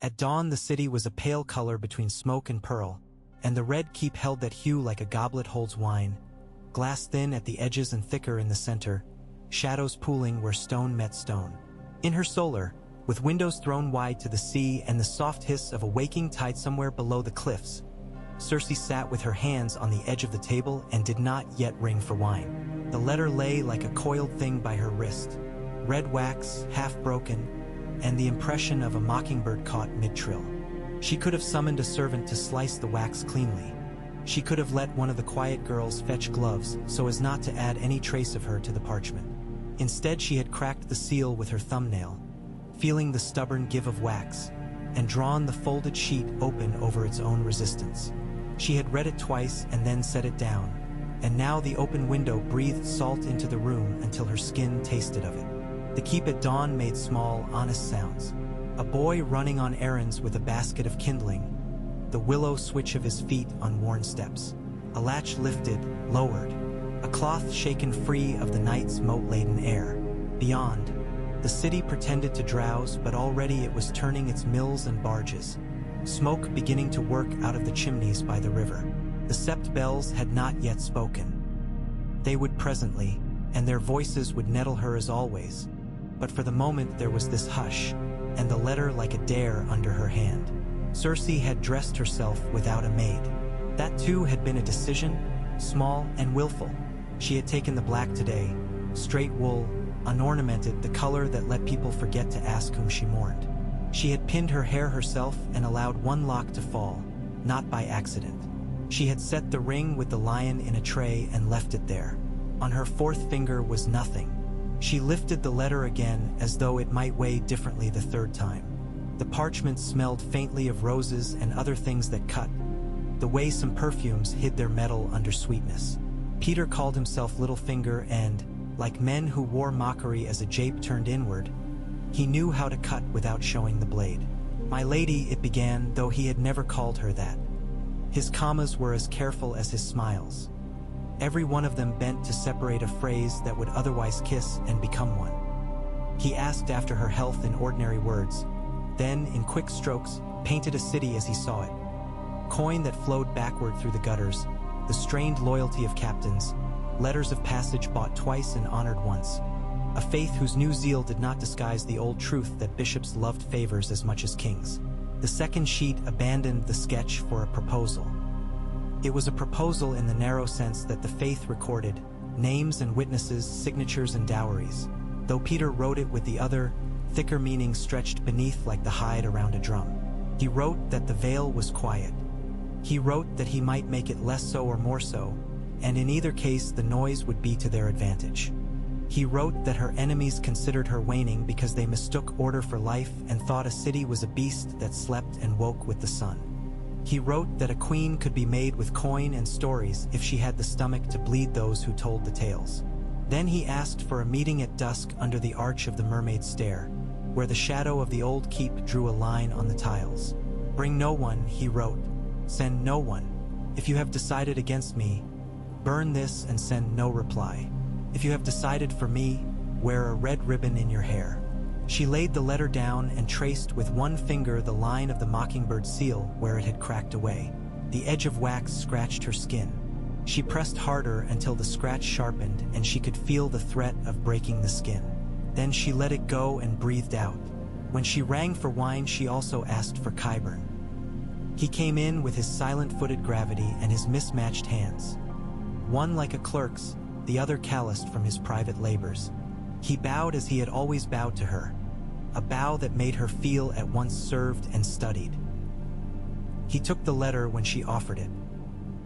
At dawn the city was a pale color between smoke and pearl, and the red keep held that hue like a goblet holds wine, glass thin at the edges and thicker in the center, shadows pooling where stone met stone. In her solar, with windows thrown wide to the sea and the soft hiss of a waking tide somewhere below the cliffs, Cersei sat with her hands on the edge of the table and did not yet ring for wine. The letter lay like a coiled thing by her wrist, red wax, half broken, and the impression of a mockingbird caught mid-trill. She could have summoned a servant to slice the wax cleanly. She could have let one of the quiet girls fetch gloves so as not to add any trace of her to the parchment. Instead, she had cracked the seal with her thumbnail, feeling the stubborn give of wax, and drawn the folded sheet open over its own resistance. She had read it twice and then set it down, and now the open window breathed salt into the room until her skin tasted of it. The keep at dawn made small, honest sounds. A boy running on errands with a basket of kindling, the willow switch of his feet on worn steps, a latch lifted, lowered, a cloth shaken free of the night's moat-laden air. Beyond, the city pretended to drowse, but already it was turning its mills and barges, smoke beginning to work out of the chimneys by the river. The sept bells had not yet spoken. They would presently, and their voices would nettle her as always. But for the moment there was this hush, and the letter like a dare under her hand. Cersei had dressed herself without a maid. That too had been a decision, small and willful. She had taken the black today, straight wool, unornamented, the color that let people forget to ask whom she mourned. She had pinned her hair herself and allowed one lock to fall, not by accident. She had set the ring with the lion in a tray and left it there. On her fourth finger was nothing. She lifted the letter again as though it might weigh differently the third time. The parchment smelled faintly of roses and other things that cut, the way some perfumes hid their metal under sweetness. Peter called himself Littlefinger and, like men who wore mockery as a jape turned inward, he knew how to cut without showing the blade. "My lady," it began, though he had never called her that. His commas were as careful as his smiles, every one of them bent to separate a phrase that would otherwise kiss and become one. He asked after her health in ordinary words, then, in quick strokes, painted a city as he saw it. Coin that flowed backward through the gutters, the strained loyalty of captains, letters of passage bought twice and honored once, a faith whose new zeal did not disguise the old truth that bishops loved favors as much as kings. The second sheet abandoned the sketch for a proposal. It was a proposal in the narrow sense that the faith recorded names and witnesses, signatures and dowries, though Peter wrote it with the other, thicker meaning stretched beneath like the hide around a drum. He wrote that the veil was quiet. He wrote that he might make it less so or more so, and in either case the noise would be to their advantage. He wrote that her enemies considered her waning because they mistook order for life and thought a city was a beast that slept and woke with the sun. He wrote that a queen could be made with coin and stories if she had the stomach to bleed those who told the tales. Then he asked for a meeting at dusk under the arch of the Mermaid's Stair, where the shadow of the old keep drew a line on the tiles. "Bring no one," he wrote. "Send no one. If you have decided against me, burn this and send no reply. If you have decided for me, wear a red ribbon in your hair." She laid the letter down and traced with one finger the line of the mockingbird seal where it had cracked away. The edge of wax scratched her skin. She pressed harder until the scratch sharpened and she could feel the threat of breaking the skin. Then she let it go and breathed out. When she rang for wine, she also asked for Qyburn. He came in with his silent-footed gravity and his mismatched hands, one like a clerk's, the other calloused from his private labors. He bowed as he had always bowed to her, a bow that made her feel at once served and studied. He took the letter when she offered it.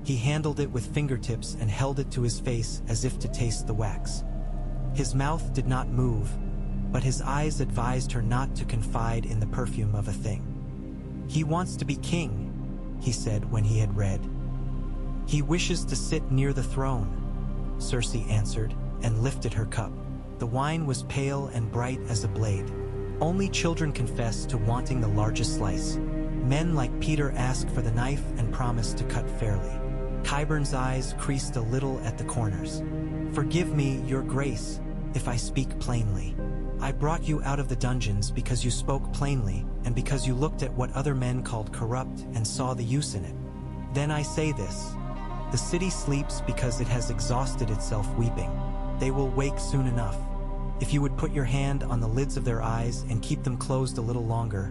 He handled it with fingertips and held it to his face as if to taste the wax. His mouth did not move, but his eyes advised her not to confide in the perfume of a thing. "He wants to be king," he said when he had read. "He wishes to sit near the throne," Cersei answered, and lifted her cup. The wine was pale and bright as a blade. Only children confess to wanting the largest slice. Men like Peter ask for the knife and promise to cut fairly. Qyburn's eyes creased a little at the corners. "Forgive me, your grace, if I speak plainly. I brought you out of the dungeons because you spoke plainly and because you looked at what other men called corrupt and saw the use in it. Then I say this. The city sleeps because it has exhausted itself weeping. They will wake soon enough. If you would put your hand on the lids of their eyes and keep them closed a little longer,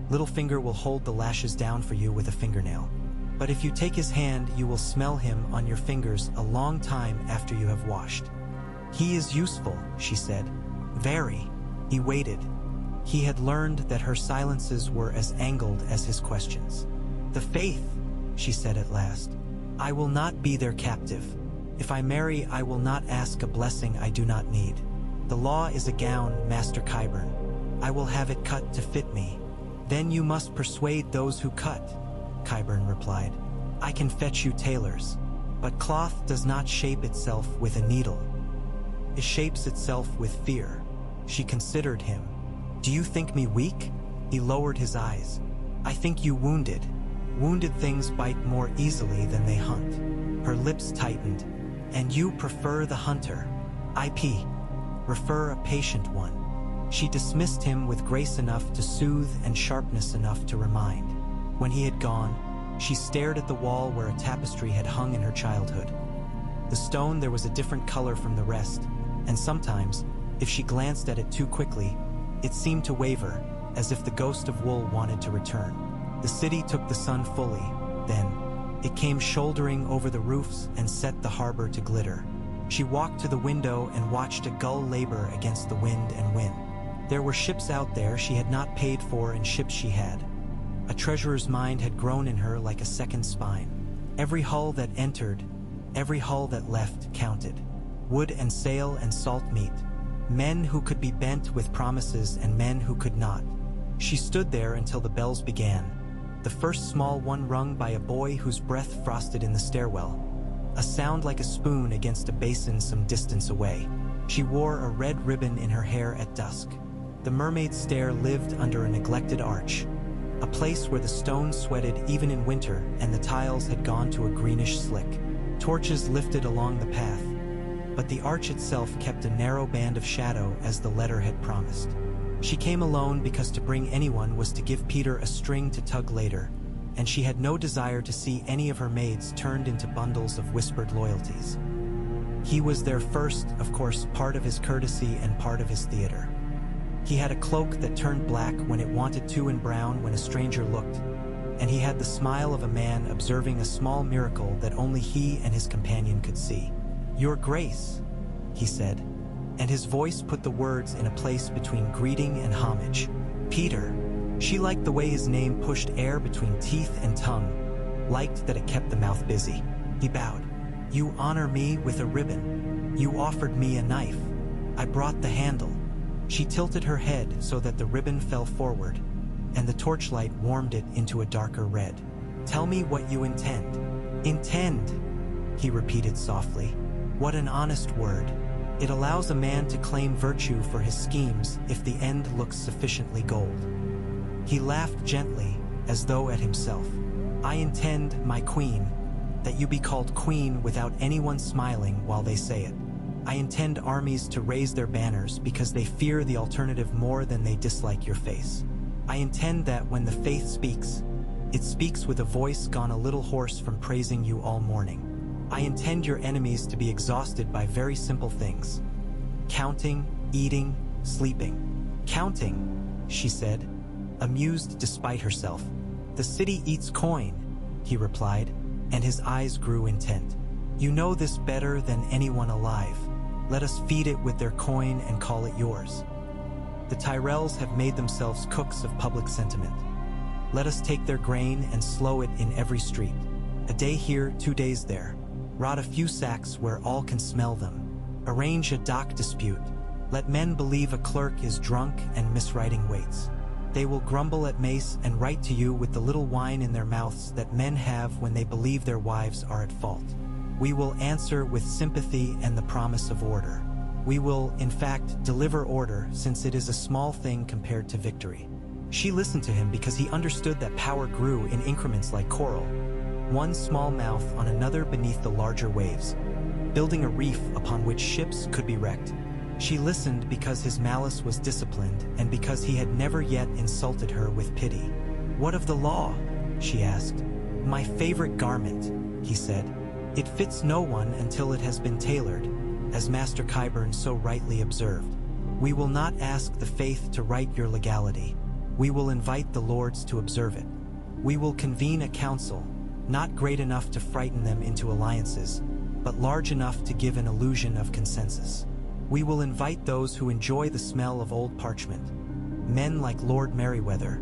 Littlefinger will hold the lashes down for you with a fingernail. But if you take his hand, you will smell him on your fingers a long time after you have washed. He is useful, she said. Very. He waited. He had learned that her silences were as angled as his questions. The faith, she said at last. I will not be their captive. If I marry, I will not ask a blessing I do not need. The law is a gown, Master Qyburn. I will have it cut to fit me. Then you must persuade those who cut, Qyburn replied. I can fetch you tailors, but cloth does not shape itself with a needle. It shapes itself with fear. She considered him. Do you think me weak? He lowered his eyes. I think you wounded. Wounded things bite more easily than they hunt. Her lips tightened. And you prefer the hunter. IP. Refer a patient one. She dismissed him with grace enough to soothe and sharpness enough to remind. When he had gone, she stared at the wall where a tapestry had hung in her childhood. The stone there was a different color from the rest, and sometimes, if she glanced at it too quickly, it seemed to waver, as if the ghost of wool wanted to return. The city took the sun fully, then it came shouldering over the roofs and set the harbor to glitter. She walked to the window and watched a gull labor against the wind and wind. There were ships out there she had not paid for and ships she had. A treasurer's mind had grown in her like a second spine. Every hull that entered, every hull that left counted. Wood and sail and salt meat. Men who could be bent with promises and men who could not. She stood there until the bells began. The first small one rung by a boy whose breath frosted in the stairwell. A sound like a spoon against a basin some distance away. She wore a red ribbon in her hair at dusk. The mermaid's stair lived under a neglected arch. A place where the stone sweated even in winter and the tiles had gone to a greenish slick. Torches lifted along the path, but the arch itself kept a narrow band of shadow as the letter had promised. She came alone because to bring anyone was to give Peter a string to tug later, and she had no desire to see any of her maids turned into bundles of whispered loyalties. He was there first, of course, part of his courtesy and part of his theater. He had a cloak that turned black when it wanted to and brown when a stranger looked, and he had the smile of a man observing a small miracle that only he and his companion could see. Your Grace, he said, and his voice put the words in a place between greeting and homage. Peter. She liked the way his name pushed air between teeth and tongue, liked that it kept the mouth busy. He bowed. You honor me with a ribbon. You offered me a knife. I brought the handle. She tilted her head so that the ribbon fell forward, and the torchlight warmed it into a darker red. Tell me what you intend. Intend, he repeated softly. What an honest word. It allows a man to claim virtue for his schemes if the end looks sufficiently gold. He laughed gently, as though at himself. I intend, my queen, that you be called queen without anyone smiling while they say it. I intend armies to raise their banners because they fear the alternative more than they dislike your face. I intend that when the faith speaks, it speaks with a voice gone a little hoarse from praising you all morning. I intend your enemies to be exhausted by very simple things. Counting, eating, sleeping. Counting, she said, amused despite herself. The city eats coin, he replied, and his eyes grew intent. You know this better than anyone alive. Let us feed it with their coin and call it yours. The Tyrells have made themselves cooks of public sentiment. Let us take their grain and slow it in every street. A day here, 2 days there. Rot a few sacks where all can smell them. Arrange a dock dispute. Let men believe a clerk is drunk and miswriting waits. They will grumble at mace and write to you with the little wine in their mouths that men have when they believe their wives are at fault. We will answer with sympathy and the promise of order. We will, in fact, deliver order, since it is a small thing compared to victory. She listened to him because he understood that power grew in increments like coral, one small mouth on another beneath the larger waves, building a reef upon which ships could be wrecked. She listened because his malice was disciplined and because he had never yet insulted her with pity. "What of the law?" she asked. "My favorite garment," he said. "It fits no one until it has been tailored, as Master Qyburn so rightly observed. We will not ask the faith to write your legality. We will invite the lords to observe it. We will convene a council, not great enough to frighten them into alliances, but large enough to give an illusion of consensus. We will invite those who enjoy the smell of old parchment, men like Lord Merryweather,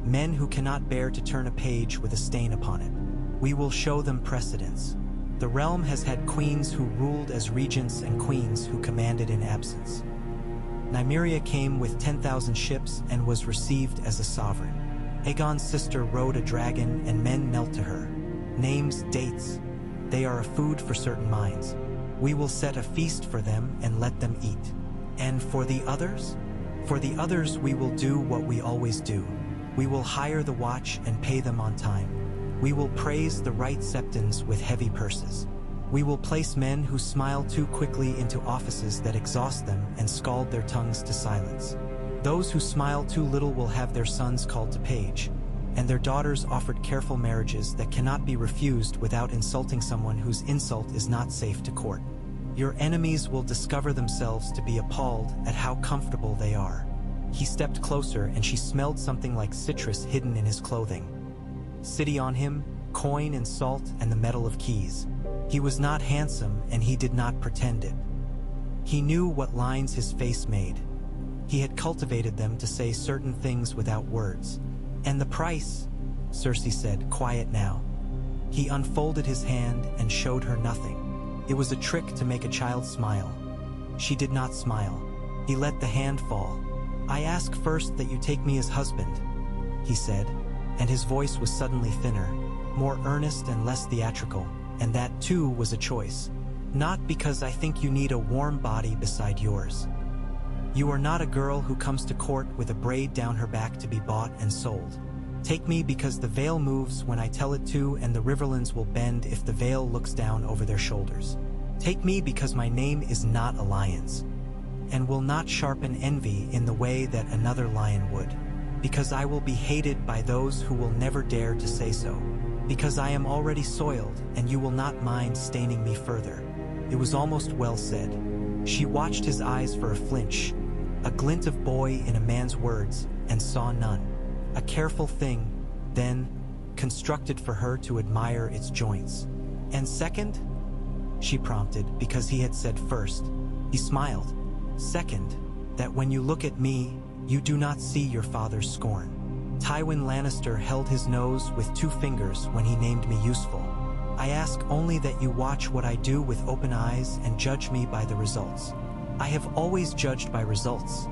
men who cannot bear to turn a page with a stain upon it. We will show them precedence. The realm has had queens who ruled as regents and queens who commanded in absence. Nymeria came with 10,000 ships and was received as a sovereign. Aegon's sister rode a dragon and men knelt to her. Names, dates, they are a food for certain minds. We will set a feast for them and let them eat. And for the others? For the others we will do what we always do. We will hire the watch and pay them on time. We will praise the right septons with heavy purses. We will place men who smile too quickly into offices that exhaust them and scald their tongues to silence. Those who smile too little will have their sons called to page, and their daughters offered careful marriages that cannot be refused without insulting someone whose insult is not safe to court. Your enemies will discover themselves to be appalled at how comfortable they are." He stepped closer and she smelled something like citrus hidden in his clothing. City on him, coin and salt and the metal of keys. He was not handsome and he did not pretend it. He knew what lines his face made. He had cultivated them to say certain things without words. "And the price?" Cersei said, quiet now. He unfolded his hand and showed her nothing. It was a trick to make a child smile. She did not smile. He let the hand fall. "I ask first that you take me as husband," he said, and his voice was suddenly thinner, more earnest and less theatrical, and that too was a choice. "Not because I think you need a warm body beside yours. You are not a girl who comes to court with a braid down her back to be bought and sold. Take me because the veil moves when I tell it to, and the riverlands will bend if the veil looks down over their shoulders. Take me because my name is not a lion's, and will not sharpen envy in the way that another lion would. Because I will be hated by those who will never dare to say so. Because I am already soiled, and you will not mind staining me further." It was almost well said. She watched his eyes for a flinch, a glint of boy in a man's words, and saw none. A careful thing, then, constructed for her to admire its joints. "And second?" she prompted, because he had said first. He smiled. "Second, that when you look at me, you do not see your father's scorn." Tywin Lannister held his nose with 2 fingers when he named me useful. "I ask only that you watch what I do with open eyes and judge me by the results." "I have always judged by results,"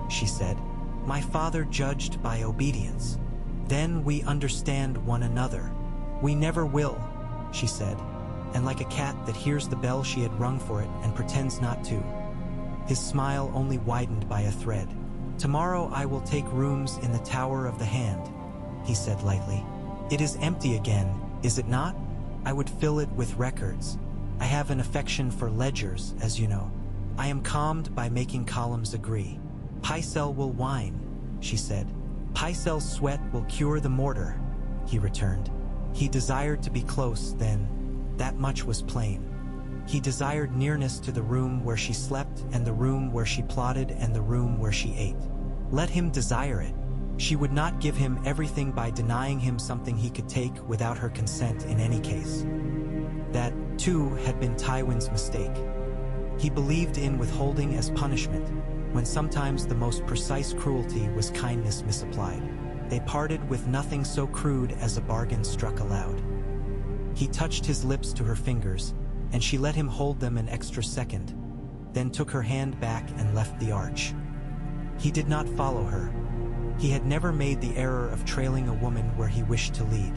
she said. "My father judged by obedience." "Then we understand one another." "We never will," she said, and like a cat that hears the bell she had rung for it and pretends not to. His smile only widened by a thread. "Tomorrow I will take rooms in the Tower of the Hand," he said lightly. "It is empty again, is it not? I would fill it with records. I have an affection for ledgers, as you know. I am calmed by making columns agree." "Pycelle will whine," she said. "Pycelle's sweat will cure the mortar," he returned. He desired to be close then, that much was plain. He desired nearness to the room where she slept and the room where she plotted and the room where she ate. Let him desire it. She would not give him everything by denying him something he could take without her consent in any case. That, too, had been Tywin's mistake. He believed in withholding as punishment, when sometimes the most precise cruelty was kindness misapplied. They parted with nothing so crude as a bargain struck aloud. He touched his lips to her fingers, and she let him hold them an extra second, then took her hand back and left the arch. He did not follow her. He had never made the error of trailing a woman where he wished to lead.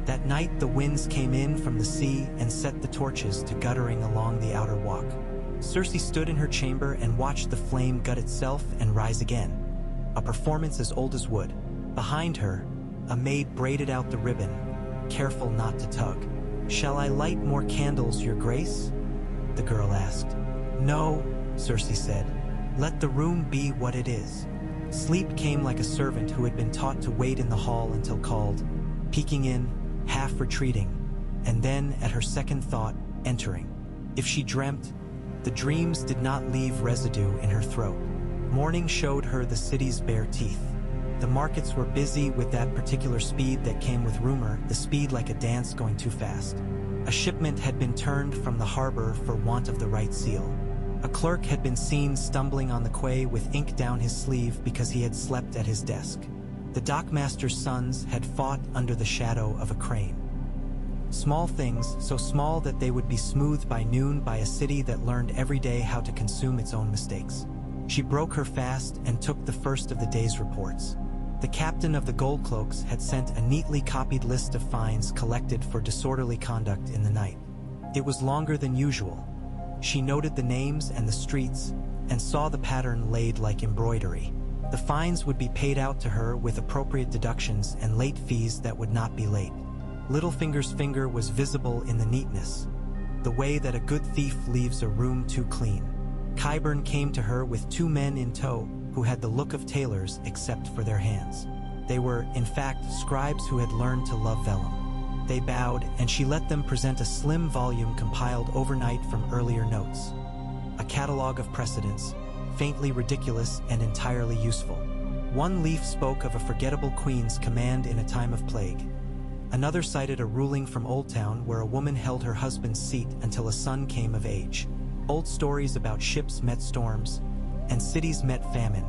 That night the winds came in from the sea and set the torches to guttering along the outer walk. Cersei stood in her chamber and watched the flame gut itself and rise again, a performance as old as wood. Behind her, a maid braided out the ribbon, careful not to tug. "Shall I light more candles, your grace?" the girl asked. "No," Cersei said. Let the room be what it is. Sleep came like a servant who had been taught to wait in the hall until called, peeking in, half retreating, and then, at her second thought, entering. If she dreamt, the dreams did not leave residue in her throat. Morning showed her the city's bare teeth. The markets were busy with that particular speed that came with rumor, the speed like a dance going too fast. A shipment had been turned from the harbor for want of the right seal. A clerk had been seen stumbling on the quay with ink down his sleeve because he had slept at his desk. The dockmaster's sons had fought under the shadow of a crane. Small things, so small that they would be smoothed by noon by a city that learned every day how to consume its own mistakes. She broke her fast and took the first of the day's reports. The captain of the Gold Cloaks had sent a neatly copied list of fines collected for disorderly conduct in the night. It was longer than usual. She noted the names and the streets and saw the pattern laid like embroidery. The fines would be paid out to her with appropriate deductions and late fees that would not be late. Littlefinger's finger was visible in the neatness, the way that a good thief leaves a room too clean. Qyburn came to her with 2 men in tow who had the look of tailors except for their hands. They were, in fact, scribes who had learned to love vellum. They bowed, and she let them present a slim volume compiled overnight from earlier notes. A catalogue of precedents, faintly ridiculous and entirely useful. One leaf spoke of a forgettable queen's command in a time of plague. Another cited a ruling from Old Town where a woman held her husband's seat until a son came of age. Old stories about ships met storms, and cities met famine,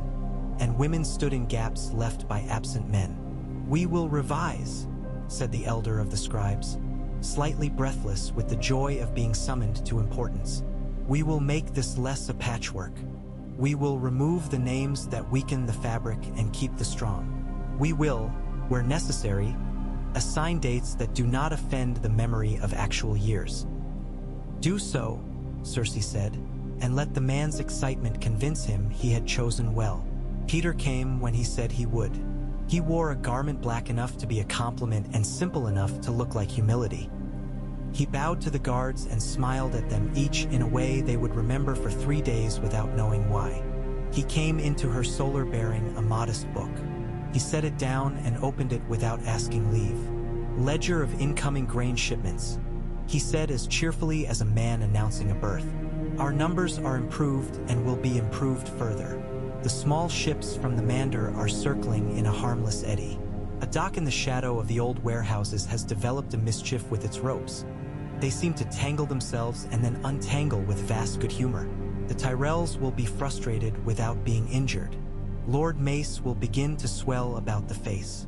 and women stood in gaps left by absent men. "We will revise," said the elder of the scribes, slightly breathless with the joy of being summoned to importance. "We will make this less a patchwork. We will remove the names that weaken the fabric and keep the strong. We will, where necessary, assign dates that do not offend the memory of actual years." "Do so," Cersei said, "and let the man's excitement convince him he had chosen well." Peter came when he said he would. He wore a garment black enough to be a compliment and simple enough to look like humility. He bowed to the guards and smiled at them each in a way they would remember for 3 days without knowing why. He came into her solar bearing a modest book. He set it down and opened it without asking leave. "Ledger of incoming grain shipments," he said as cheerfully as a man announcing a birth. "Our numbers are improved and will be improved further. The small ships from the Mander are circling in a harmless eddy. A dock in the shadow of the old warehouses has developed a mischief with its ropes. They seem to tangle themselves and then untangle with vast good humor. The Tyrells will be frustrated without being injured. Lord Mace will begin to swell about the face.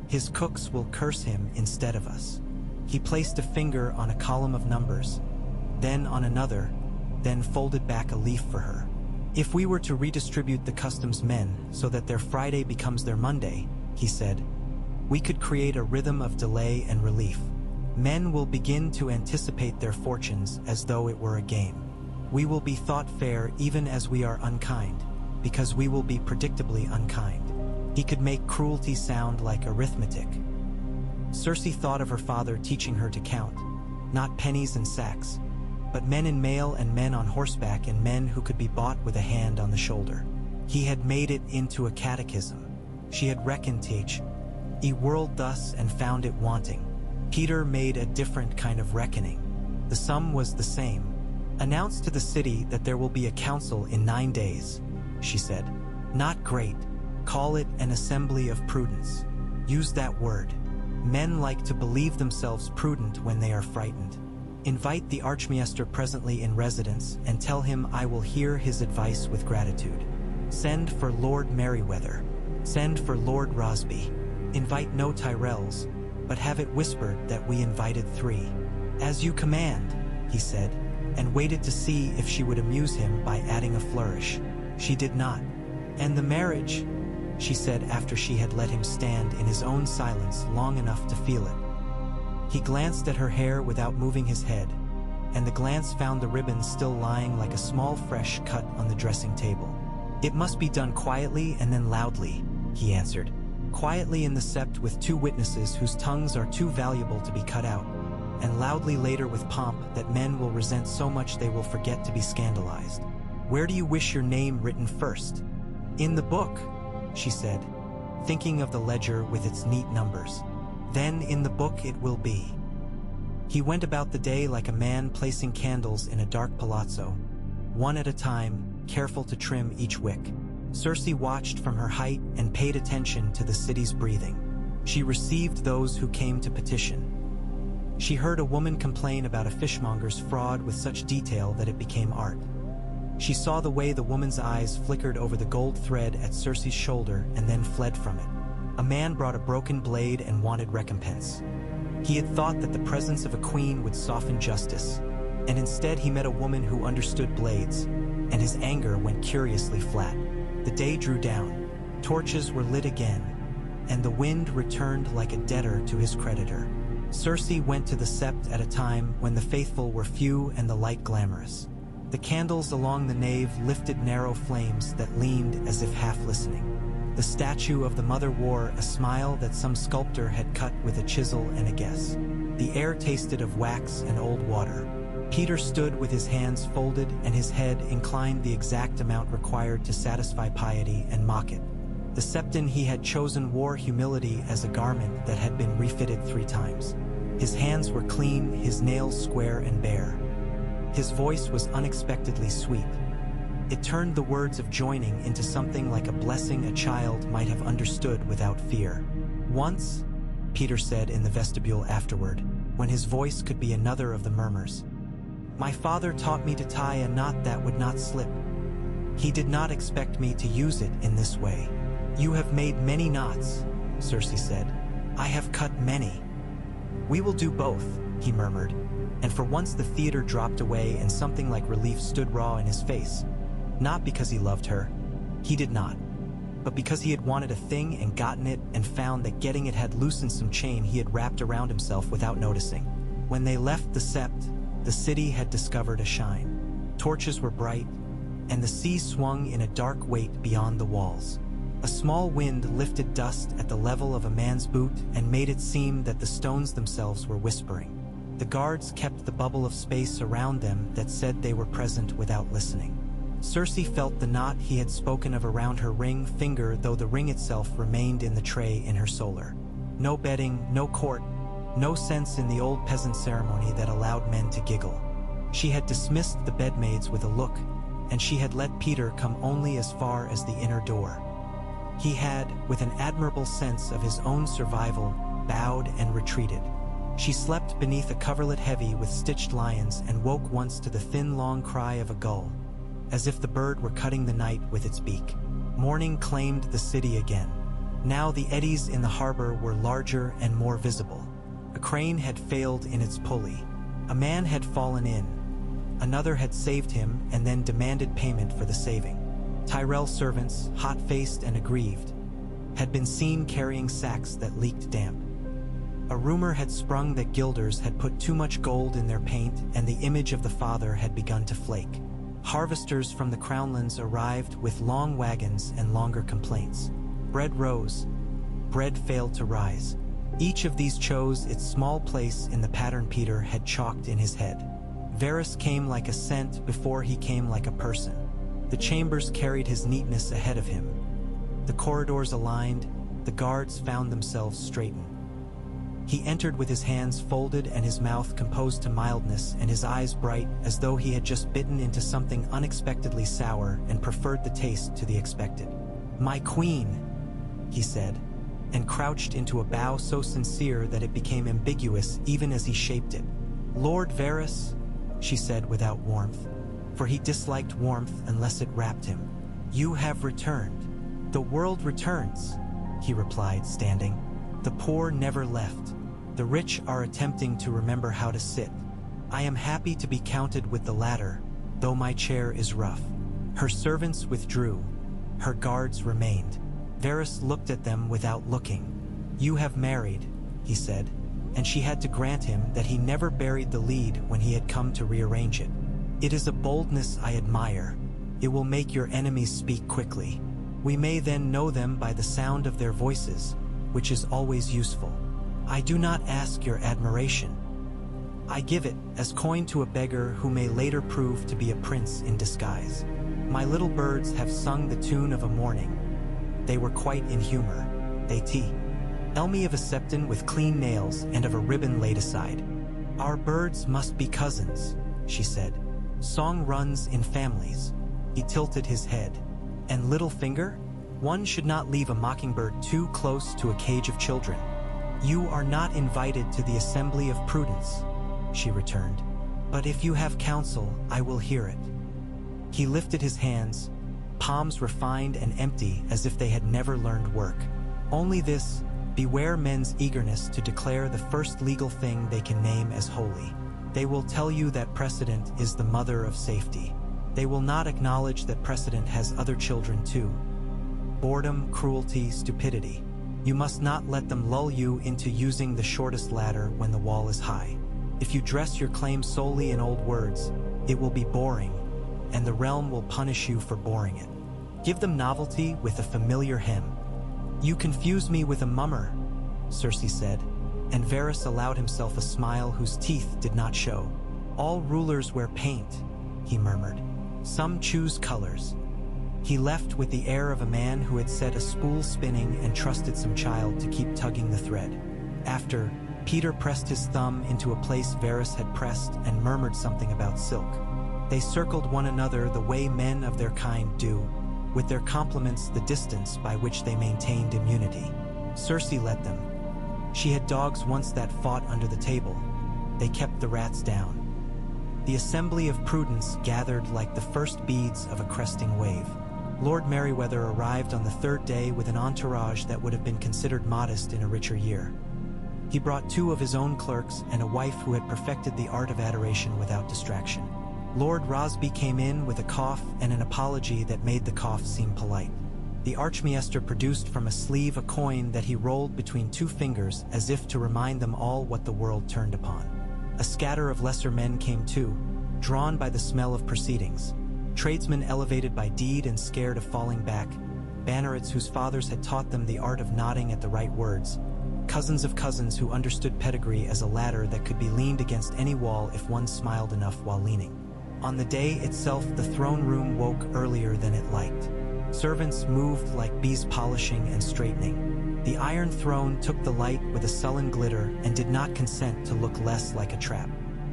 His cooks will curse him instead of us." He placed a finger on a column of numbers, then on another, then folded back a leaf for her. "If we were to redistribute the customs men so that their Friday becomes their Monday," he said, "we could create a rhythm of delay and relief. Men will begin to anticipate their fortunes as though it were a game. We will be thought fair even as we are unkind, because we will be predictably unkind." He could make cruelty sound like arithmetic. Cersei thought of her father teaching her to count, not pennies and sacks, but men in mail and men on horseback and men who could be bought with a hand on the shoulder. He had made it into a catechism. She had reckoned each. He whirled thus and found it wanting. Peter made a different kind of reckoning. The sum was the same. "Announce to the city that there will be a council in 9 days," she said. "Not great. Call it an assembly of prudence. Use that word. Men like to believe themselves prudent when they are frightened. Invite the Archmaester presently in residence and tell him I will hear his advice with gratitude. Send for Lord Merryweather. Send for Lord Rosby. Invite no Tyrells, but have it whispered that we invited 3. As you command," he said, and waited to see if she would amuse him by adding a flourish. She did not. "And the marriage," she said after she had let him stand in his own silence long enough to feel it. He glanced at her hair without moving his head, and the glance found the ribbon still lying like a small fresh cut on the dressing table. "It must be done quietly and then loudly," he answered. "Quietly in the sept with 2 witnesses whose tongues are too valuable to be cut out, and loudly later with pomp that men will resent so much they will forget to be scandalized." Where do you wish your name written first? In the book, she said, thinking of the ledger with its neat numbers. Then in the book it will be. He went about the day like a man placing candles in a dark palazzo, one at a time, careful to trim each wick. Cersei watched from her height and paid attention to the city's breathing. She received those who came to petition. She heard a woman complain about a fishmonger's fraud with such detail that it became art. She saw the way the woman's eyes flickered over the gold thread at Cersei's shoulder and then fled from it. A man brought a broken blade and wanted recompense. He had thought that the presence of a queen would soften justice, and instead he met a woman who understood blades, and his anger went curiously flat. The day drew down, torches were lit again, and the wind returned like a debtor to his creditor. Cersei went to the sept at a time when the faithful were few and the light glamorous. The candles along the nave lifted narrow flames that leaned as if half listening. The statue of the mother wore a smile that some sculptor had cut with a chisel and a guess. The air tasted of wax and old water. Peter stood with his hands folded and his head inclined the exact amount required to satisfy piety and mock it. The septon he had chosen wore humility as a garment that had been refitted 3 times. His hands were clean, his nails square and bare. His voice was unexpectedly sweet. It turned the words of joining into something like a blessing a child might have understood without fear. Once, Peter said in the vestibule afterward, when his voice could be another of the murmurs, my father taught me to tie a knot that would not slip. He did not expect me to use it in this way. You have made many knots, Cersei said. I have cut many. We will do both, he murmured, and for once the theater dropped away and something like relief stood raw in his face. Not because he loved her, he did not, but because he had wanted a thing and gotten it and found that getting it had loosened some chain he had wrapped around himself without noticing. When they left the sept, the city had discovered a shine. Torches were bright, and the sea swung in a dark weight beyond the walls. A small wind lifted dust at the level of a man's boot and made it seem that the stones themselves were whispering. The guards kept the bubble of space around them that said they were present without listening. Cersei felt the knot he had spoken of around her ring finger, though the ring itself remained in the tray in her solar. No bedding, no court, no sense in the old peasant ceremony that allowed men to giggle. She had dismissed the bedmaids with a look, and she had let Peter come only as far as the inner door. He had, with an admirable sense of his own survival, bowed and retreated. She slept beneath a coverlet heavy with stitched lions and woke once to the thin long cry of a gull, as if the bird were cutting the night with its beak. Morning claimed the city again. Now the eddies in the harbor were larger and more visible. A crane had failed in its pulley. A man had fallen in. Another had saved him and then demanded payment for the saving. Tyrell servants, hot-faced and aggrieved, had been seen carrying sacks that leaked damp. A rumor had sprung that gilders had put too much gold in their paint and the image of the father had begun to flake. Harvesters from the crownlands arrived with long wagons and longer complaints. Bread rose. Bread failed to rise. Each of these chose its small place in the pattern Peter had chalked in his head. Varys came like a scent before he came like a person. The chambers carried his neatness ahead of him. The corridors aligned, the guards found themselves straightened. He entered with his hands folded and his mouth composed to mildness and his eyes bright as though he had just bitten into something unexpectedly sour and preferred the taste to the expected. "My queen," he said, and crouched into a bow so sincere that it became ambiguous even as he shaped it. "Lord Varys," she said without warmth, for he disliked warmth unless it wrapped him. "You have returned." "The world returns," he replied, standing. "The poor never left. The rich are attempting to remember how to sit. I am happy to be counted with the latter, though my chair is rough." Her servants withdrew. Her guards remained. Varys looked at them without looking. "You have married," he said, and she had to grant him that he never buried the lead when he had come to rearrange it. "It is a boldness I admire. It will make your enemies speak quickly. We may then know them by the sound of their voices, which is always useful. I do not ask your admiration. I give it as coin to a beggar who may later prove to be a prince in disguise." My little birds have sung the tune of a morning. They were quite in humor. They tell me of a septon with clean nails and of a ribbon laid aside. Our birds must be cousins, she said. Song runs in families. He tilted his head. And Littlefinger? One should not leave a mockingbird too close to a cage of children. You are not invited to the assembly of prudence, she returned. But if you have counsel, I will hear it. He lifted his hands, palms refined and empty as if they had never learned work. Only this, beware men's eagerness to declare the first legal thing they can name as holy. They will tell you that precedent is the mother of safety. They will not acknowledge that precedent has other children too. Boredom, cruelty, stupidity. You must not let them lull you into using the shortest ladder when the wall is high. If you dress your claim solely in old words, it will be boring, and the realm will punish you for boring it. Give them novelty with a familiar hymn. You confuse me with a mummer, Cersei said, and Varys allowed himself a smile whose teeth did not show. All rulers wear paint, he murmured. Some choose colors. He left with the air of a man who had set a spool spinning and trusted some child to keep tugging the thread. After, Peter pressed his thumb into a place Varys had pressed and murmured something about silk. They circled one another the way men of their kind do, with their compliments the distance by which they maintained immunity. Cersei led them. She had dogs once that fought under the table. They kept the rats down. The assembly of prudence gathered like the first beads of a cresting wave. Lord Merryweather arrived on the third day with an entourage that would have been considered modest in a richer year. He brought 2 of his own clerks and a wife who had perfected the art of adoration without distraction. Lord Rosby came in with a cough and an apology that made the cough seem polite. The Archmaester produced from a sleeve a coin that he rolled between 2 fingers as if to remind them all what the world turned upon. A scatter of lesser men came too, drawn by the smell of proceedings. Tradesmen elevated by deed and scared of falling back, bannerets whose fathers had taught them the art of nodding at the right words, cousins of cousins who understood pedigree as a ladder that could be leaned against any wall if one smiled enough while leaning. On the day itself, the throne room woke earlier than it liked. Servants moved like bees polishing and straightening. The Iron Throne took the light with a sullen glitter and did not consent to look less like a trap.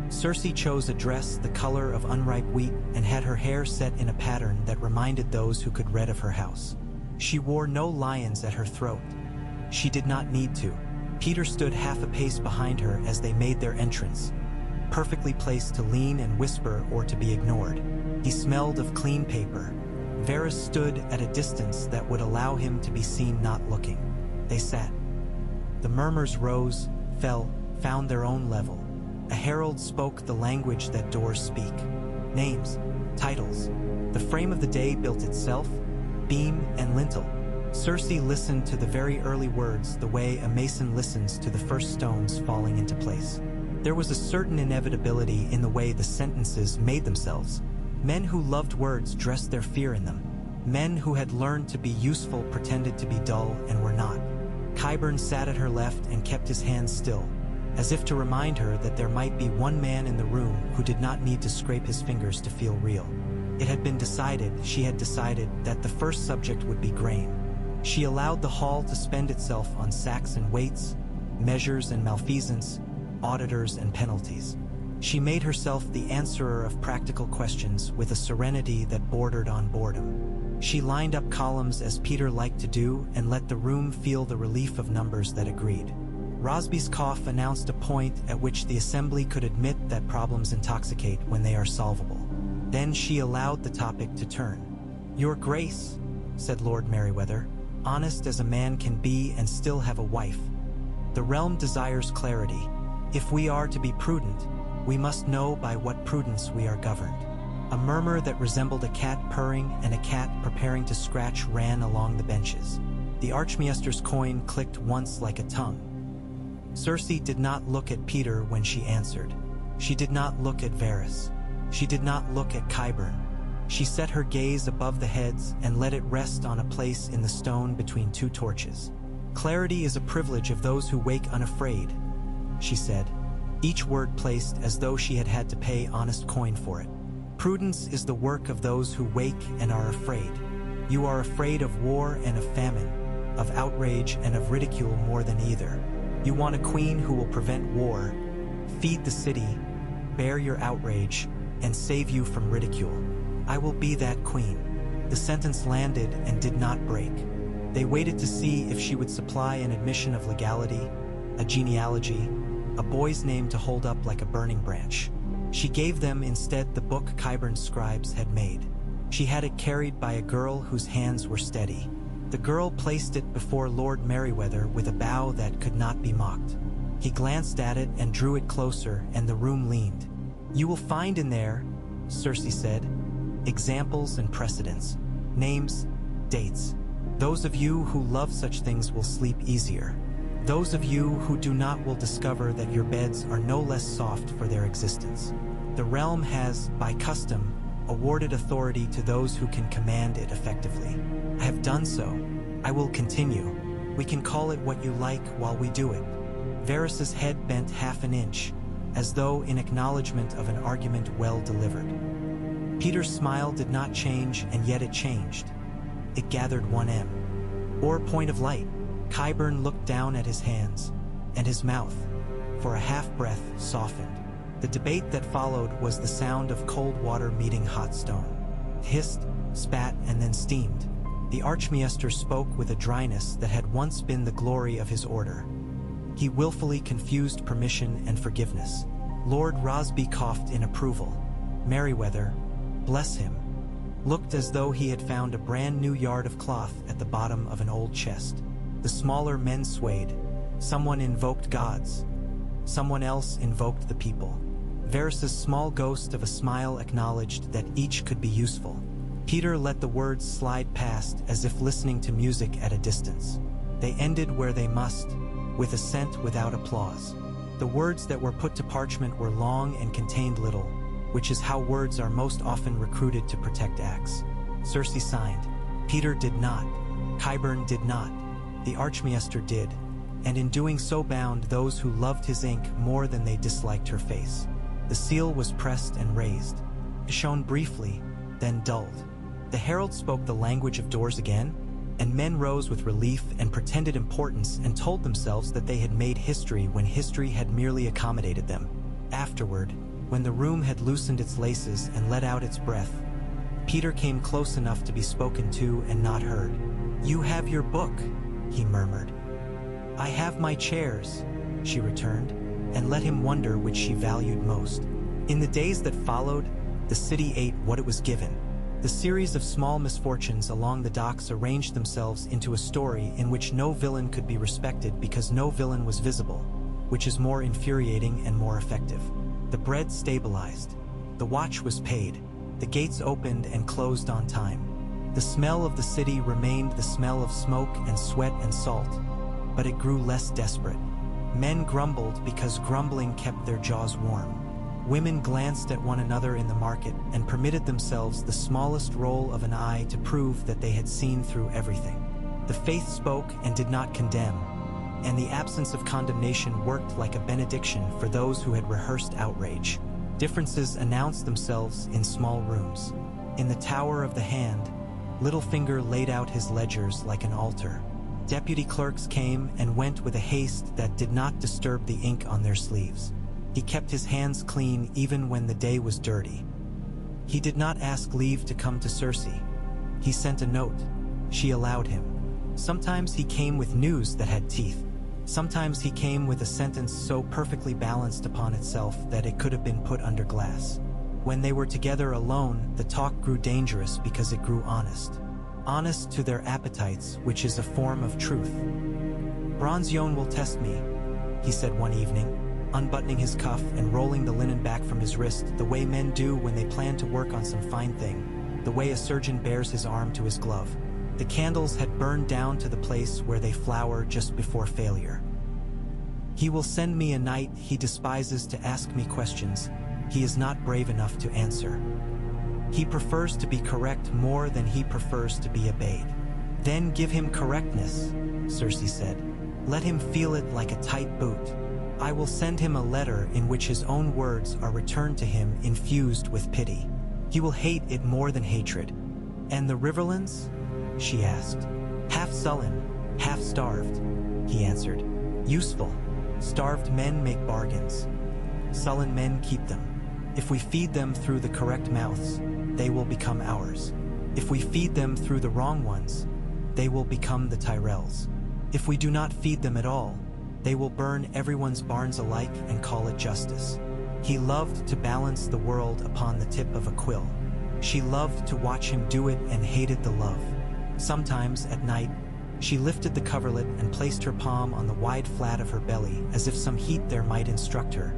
Cersei chose a dress the color of unripe wheat and had her hair set in a pattern that reminded those who could read of her house. She wore no lions at her throat. She did not need to. Peter stood half a pace behind her as they made their entrance, perfectly placed to lean and whisper or to be ignored. He smelled of clean paper. Varys stood at a distance that would allow him to be seen not looking. They sat. The murmurs rose, fell, found their own level. A herald spoke the language that doors speak. Names, titles. The frame of the day built itself, beam and lintel. Cersei listened to the very early words the way a mason listens to the first stones falling into place. There was a certain inevitability in the way the sentences made themselves. Men who loved words dressed their fear in them. Men who had learned to be useful pretended to be dull and were not. Qyburn sat at her left and kept his hands still, as if to remind her that there might be one man in the room who did not need to scrape his fingers to feel real. It had been decided, she had decided, that the first subject would be grain. She allowed the hall to spend itself on sacks and weights, measures and malfeasance, auditors and penalties. She made herself the answerer of practical questions with a serenity that bordered on boredom. She lined up columns as Peter liked to do and let the room feel the relief of numbers that agreed. Rosby's cough announced a point at which the assembly could admit that problems intoxicate when they are solvable. Then she allowed the topic to turn. "Your Grace," said Lord Merryweather, "honest as a man can be and still have a wife. The realm desires clarity. If we are to be prudent, we must know by what prudence we are governed." A murmur that resembled a cat purring and a cat preparing to scratch ran along the benches. The Archmaester's coin clicked once like a tongue. Cersei did not look at Peter when she answered. She did not look at Varys. She did not look at Qyburn. She set her gaze above the heads and let it rest on a place in the stone between 2 torches. "Clarity is a privilege of those who wake unafraid," she said, each word placed as though she had had to pay honest coin for it. Prudence is the work of those who wake and are afraid. You are afraid of war and of famine, of outrage and of ridicule more than either. You want a queen who will prevent war, feed the city, bear your outrage, and save you from ridicule. I will be that queen." The sentence landed and did not break. They waited to see if she would supply an admission of legality, a genealogy, a boy's name to hold up like a burning branch. She gave them instead the book Qyburn's scribes had made. She had it carried by a girl whose hands were steady. The girl placed it before Lord Merryweather with a bow that could not be mocked. He glanced at it and drew it closer, and the room leaned. "You will find in there," Cersei said, "examples and precedents, names, dates. Those of you who love such things will sleep easier. Those of you who do not will discover that your beds are no less soft for their existence. The realm has, by custom, awarded authority to those who can command it effectively. I have done so. I will continue. We can call it what you like while we do it." Varys's head bent half an inch, as though in acknowledgement of an argument well delivered. Peter's smile did not change, and yet it changed. It gathered one M. Or point of light. Qyburn looked down at his hands, and his mouth, for a half-breath, softened. The debate that followed was the sound of cold water meeting hot stone. It hissed, spat, and then steamed. The Archmaester spoke with a dryness that had once been the glory of his order. He willfully confused permission and forgiveness. Lord Rosby coughed in approval. Merryweather, bless him, looked as though he had found a brand new yard of cloth at the bottom of an old chest. The smaller men swayed. Someone invoked gods. Someone else invoked the people. Varys's small ghost of a smile acknowledged that each could be useful. Peter let the words slide past as if listening to music at a distance. They ended where they must, with assent without applause. The words that were put to parchment were long and contained little, which is how words are most often recruited to protect acts. Cersei signed. Peter did not. Qyburn did not. The Archmaester did, and in doing so bound those who loved his ink more than they disliked her face. The seal was pressed and raised. It shone briefly, then dulled. The herald spoke the language of doors again, and men rose with relief and pretended importance and told themselves that they had made history when history had merely accommodated them. Afterward, when the room had loosened its laces and let out its breath, Peter came close enough to be spoken to and not heard. "You have your book," he murmured. "I have my chairs," she returned, and let him wonder which she valued most. In the days that followed, the city ate what it was given. The series of small misfortunes along the docks arranged themselves into a story in which no villain could be respected because no villain was visible, which is more infuriating and more effective. The bread stabilized. The watch was paid. The gates opened and closed on time. The smell of the city remained the smell of smoke and sweat and salt, but it grew less desperate. Men grumbled because grumbling kept their jaws warm. Women glanced at one another in the market and permitted themselves the smallest roll of an eye to prove that they had seen through everything. The faith spoke and did not condemn, and the absence of condemnation worked like a benediction for those who had rehearsed outrage. Differences announced themselves in small rooms. In the Tower of the Hand, Littlefinger laid out his ledgers like an altar. Deputy clerks came and went with a haste that did not disturb the ink on their sleeves. He kept his hands clean even when the day was dirty. He did not ask leave to come to Cersei. He sent a note. She allowed him. Sometimes he came with news that had teeth. Sometimes he came with a sentence so perfectly balanced upon itself that it could have been put under glass. When they were together alone, the talk grew dangerous because it grew honest. Honest to their appetites, which is a form of truth. "Bronzione will test me," he said one evening, unbuttoning his cuff and rolling the linen back from his wrist the way men do when they plan to work on some fine thing, the way a surgeon bears his arm to his glove. The candles had burned down to the place where they flower just before failure. "He will send me a knight he despises to ask me questions he is not brave enough to answer. He prefers to be correct more than he prefers to be obeyed." "Then give him correctness," Cersei said. "Let him feel it like a tight boot. I will send him a letter in which his own words are returned to him infused with pity. He will hate it more than hatred. And the Riverlands? She asked. Half sullen, half starved, he answered. Useful. Starved men make bargains. Sullen men keep them. If we feed them through the correct mouths, they will become ours. If we feed them through the wrong ones, they will become the Tyrells. If we do not feed them at all, they will burn everyone's barns alike and call it justice. He loved to balance the world upon the tip of a quill. She loved to watch him do it and hated the love. Sometimes, at night, she lifted the coverlet and placed her palm on the wide flat of her belly as if some heat there might instruct her,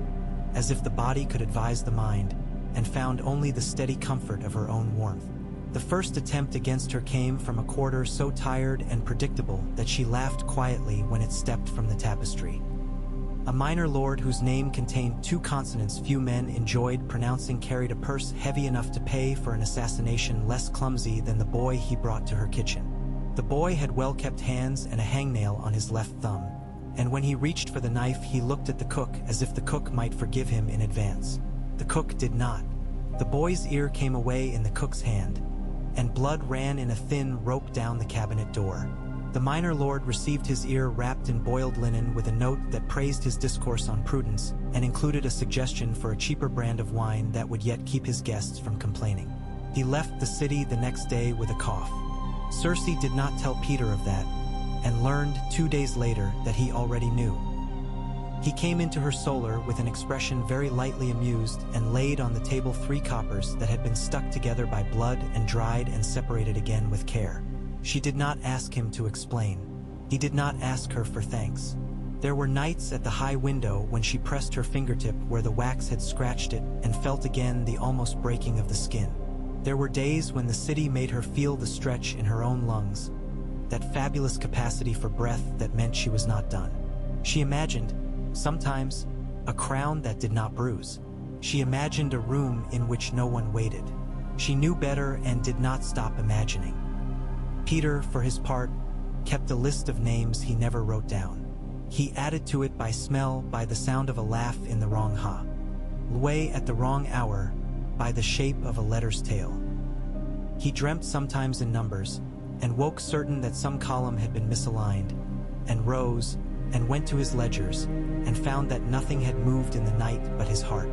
as if the body could advise the mind, and found only the steady comfort of her own warmth. The first attempt against her came from a quarter so tired and predictable that she laughed quietly when it stepped from the tapestry. A minor lord whose name contained two consonants few men enjoyed pronouncing carried a purse heavy enough to pay for an assassination less clumsy than the boy he brought to her kitchen. The boy had well-kept hands and a hangnail on his left thumb, and when he reached for the knife he looked at the cook as if the cook might forgive him in advance. The cook did not. The boy's ear came away in the cook's hand, and blood ran in a thin rope down the cabinet door. The minor lord received his ear wrapped in boiled linen with a note that praised his discourse on prudence and included a suggestion for a cheaper brand of wine that would yet keep his guests from complaining. He left the city the next day with a cough. Cersei did not tell Peter of that, and learned 2 days later that he already knew. He came into her solar with an expression very lightly amused and laid on the table 3 coppers that had been stuck together by blood and dried and separated again with care. She did not ask him to explain. He did not ask her for thanks. There were nights at the high window when she pressed her fingertip where the wax had scratched it and felt again the almost breaking of the skin. There were days when the city made her feel the stretch in her own lungs, that fabulous capacity for breath that meant she was not done. She imagined, sometimes, a crown that did not bruise. She imagined a room in which no one waited. She knew better and did not stop imagining. Peter, for his part, kept a list of names he never wrote down. He added to it by smell, by the sound of a laugh in the wrong ha, way at the wrong hour, by the shape of a letter's tail. He dreamt sometimes in numbers, and woke certain that some column had been misaligned, and rose, and went to his ledgers, and found that nothing had moved in the night but his heart.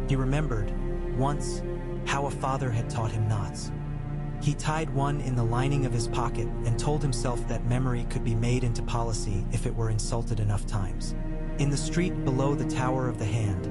He remembered, once, how a father had taught him knots. He tied one in the lining of his pocket and told himself that memory could be made into policy if it were insulted enough times. In the street below the Tower of the Hand,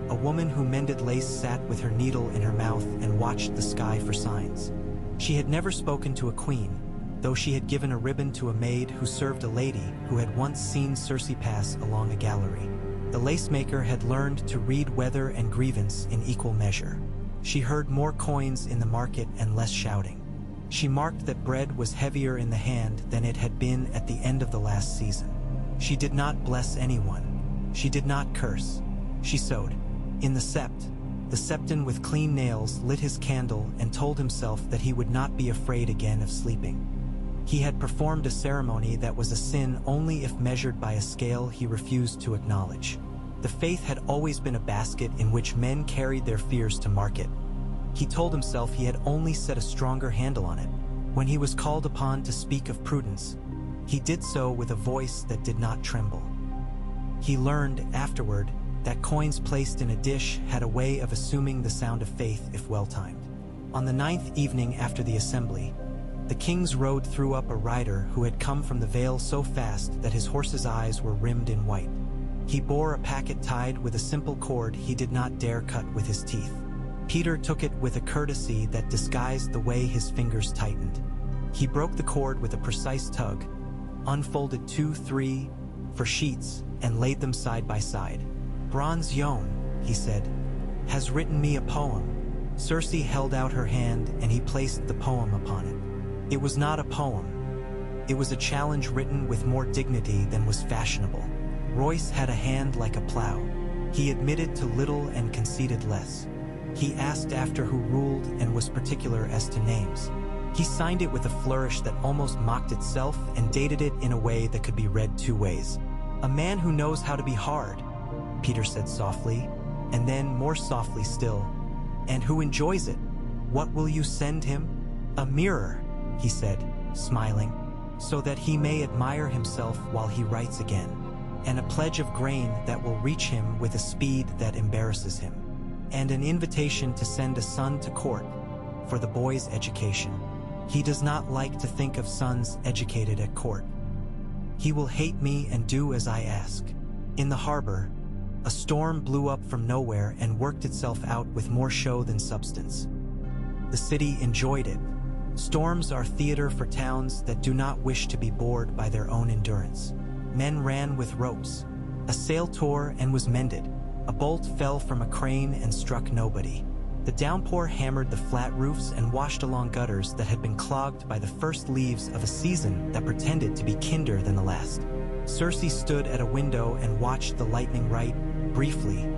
a woman who mended lace sat with her needle in her mouth and watched the sky for signs. She had never spoken to a queen, though she had given a ribbon to a maid who served a lady who had once seen Cersei pass along a gallery. The lacemaker had learned to read weather and grievance in equal measure. She heard more coins in the market and less shouting. She marked that bread was heavier in the hand than it had been at the end of the last season. She did not bless anyone. She did not curse. She sewed. In the sept, the septon with clean nails lit his candle and told himself that he would not be afraid again of sleeping. He had performed a ceremony that was a sin only if measured by a scale he refused to acknowledge. The faith had always been a basket in which men carried their fears to market. He told himself he had only set a stronger handle on it. When he was called upon to speak of prudence, he did so with a voice that did not tremble. He learned, afterward, that coins placed in a dish had a way of assuming the sound of faith if well-timed. On the 9th evening after the assembly, the king's road threw up a rider who had come from the Vale so fast that his horse's eyes were rimmed in white. He bore a packet tied with a simple cord he did not dare cut with his teeth. Peter took it with a courtesy that disguised the way his fingers tightened. He broke the cord with a precise tug, unfolded 2, 3 for sheets, and laid them side by side. "Bronze Yone," he said, "has written me a poem." Cersei held out her hand and he placed the poem upon it. It was not a poem. It was a challenge written with more dignity than was fashionable. Royce had a hand like a plow. He admitted to little and conceded less. He asked after who ruled and was particular as to names. He signed it with a flourish that almost mocked itself and dated it in a way that could be read 2 ways. "A man who knows how to be hard," Peter said softly, and then more softly still, "and who enjoys it." What will you send him? A mirror, he said, smiling, so that he may admire himself while he writes again, and a pledge of grain that will reach him with a speed that embarrasses him, and an invitation to send a son to court for the boy's education. He does not like to think of sons educated at court. He will hate me and do as I ask. In the harbor, a storm blew up from nowhere and worked itself out with more show than substance. The city enjoyed it. Storms are theater for towns that do not wish to be bored by their own endurance. Men ran with ropes. A sail tore and was mended. A bolt fell from a crane and struck nobody. The downpour hammered the flat roofs and washed along gutters that had been clogged by the first leaves of a season that pretended to be kinder than the last. Cersei stood at a window and watched the lightning write, briefly,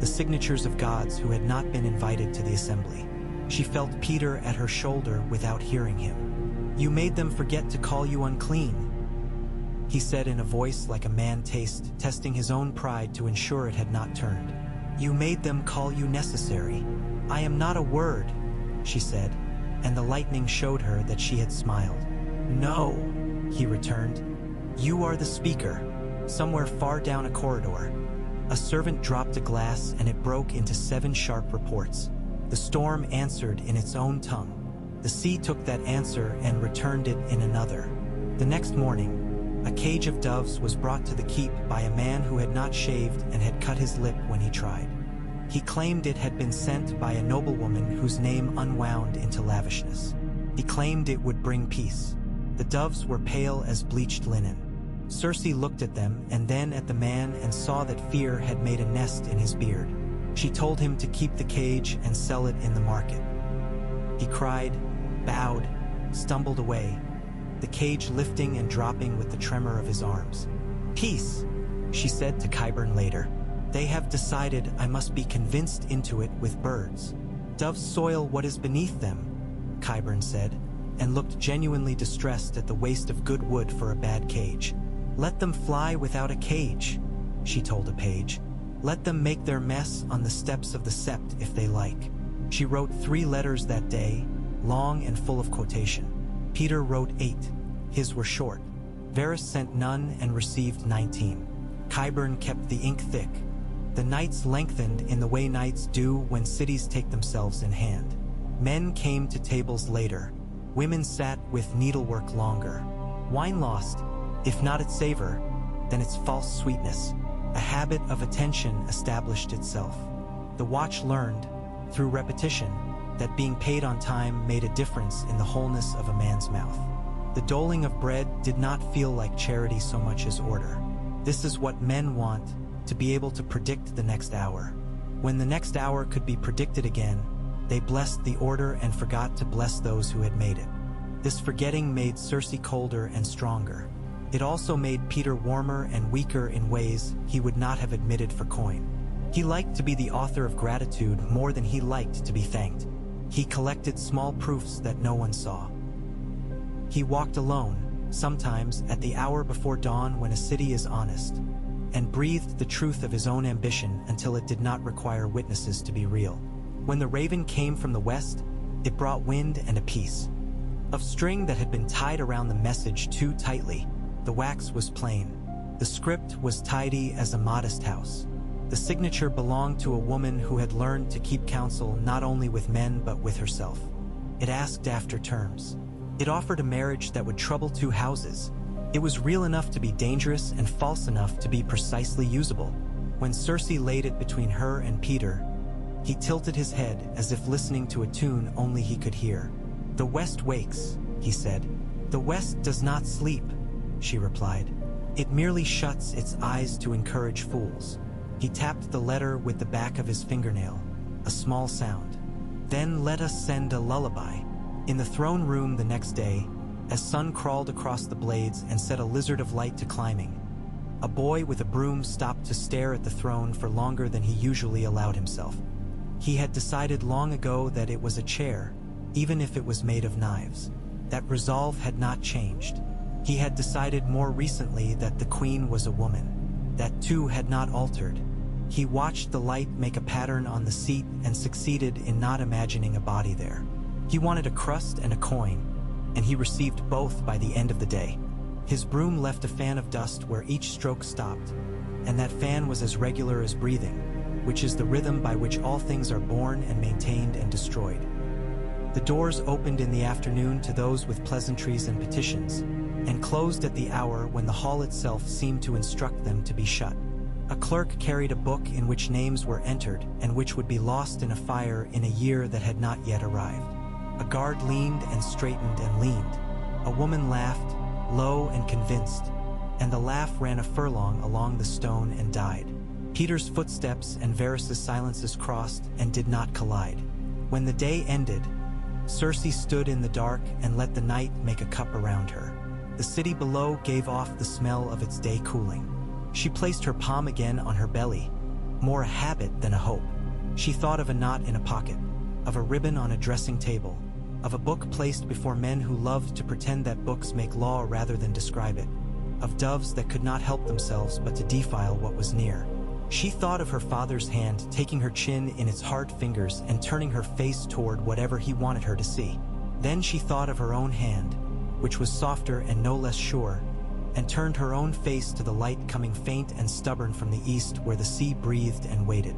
the signatures of gods who had not been invited to the assembly. She felt Peter at her shoulder without hearing him. "You made them forget to call you unclean," he said in a voice like a man testing his own pride to ensure it had not turned. "You made them call you necessary." "I am not a word," she said, and the lightning showed her that she had smiled. "No," he returned. "You are the speaker." Somewhere far down a corridor, a servant dropped a glass and it broke into 7 sharp reports. The storm answered in its own tongue. The sea took that answer and returned it in another. The next morning, a cage of doves was brought to the keep by a man who had not shaved and had cut his lip when he tried. He claimed it had been sent by a noblewoman whose name unwound into lavishness. He claimed it would bring peace. The doves were pale as bleached linen. Cersei looked at them and then at the man and saw that fear had made a nest in his beard. She told him to keep the cage and sell it in the market. He cried, bowed, stumbled away, the cage lifting and dropping with the tremor of his arms. "Peace," she said to Qyburn later. "They have decided I must be convinced into it with birds." "Doves soil what is beneath them," Qyburn said, and looked genuinely distressed at the waste of good wood for a bad cage. "Let them fly without a cage," she told a page. "Let them make their mess on the steps of the sept if they like." She wrote 3 letters that day, long and full of quotation. Peter wrote 8. His were short. Varys sent none and received 19. Qyburn kept the ink thick. The nights lengthened in the way nights do when cities take themselves in hand. Men came to tables later. Women sat with needlework longer. Wine lost, if not its savor, then its false sweetness. A habit of attention established itself. The watch learned, through repetition, that being paid on time made a difference in the wholeness of a man's mouth. The doling of bread did not feel like charity so much as order. This is what men want, to be able to predict the next hour. When the next hour could be predicted again, they blessed the order and forgot to bless those who had made it. This forgetting made Cersei colder and stronger. It also made Peter warmer and weaker in ways he would not have admitted for coin. He liked to be the author of gratitude more than he liked to be thanked. He collected small proofs that no one saw. He walked alone, sometimes at the hour before dawn when a city is honest, and breathed the truth of his own ambition until it did not require witnesses to be real. When the raven came from the west, it brought wind and a piece of string that had been tied around the message too tightly. The wax was plain. The script was tidy as a modest house. The signature belonged to a woman who had learned to keep counsel not only with men but with herself. It asked after terms. It offered a marriage that would trouble 2 houses. It was real enough to be dangerous and false enough to be precisely usable. When Cersei laid it between her and Peter, he tilted his head as if listening to a tune only he could hear. "The West wakes," he said. "The West does not sleep," she replied. "It merely shuts its eyes to encourage fools." He tapped the letter with the back of his fingernail, a small sound. "Then let us send a lullaby." In the throne room the next day, as sun crawled across the blades and set a lizard of light to climbing, a boy with a broom stopped to stare at the throne for longer than he usually allowed himself. He had decided long ago that it was a chair, even if it was made of knives. That resolve had not changed. He had decided more recently that the queen was a woman. That too had not altered. He watched the light make a pattern on the seat and succeeded in not imagining a body there. He wanted a crust and a coin, and he received both by the end of the day. His broom left a fan of dust where each stroke stopped, and that fan was as regular as breathing, which is the rhythm by which all things are born and maintained and destroyed. The doors opened in the afternoon to those with pleasantries and petitions, and closed at the hour when the hall itself seemed to instruct them to be shut. A clerk carried a book in which names were entered and which would be lost in a fire in a year that had not yet arrived. A guard leaned and straightened and leaned. A woman laughed, low and convinced, and the laugh ran a furlong along the stone and died. Peter's footsteps and Varys's silences crossed and did not collide. When the day ended, Cersei stood in the dark and let the night make a cup around her. The city below gave off the smell of its day cooling. She placed her palm again on her belly, more a habit than a hope. She thought of a knot in a pocket, of a ribbon on a dressing table, of a book placed before men who loved to pretend that books make law rather than describe it, of doves that could not help themselves but to defile what was near. She thought of her father's hand taking her chin in its hard fingers and turning her face toward whatever he wanted her to see. Then she thought of her own hand, which was softer and no less sure, and turned her own face to the light coming faint and stubborn from the east where the sea breathed and waited.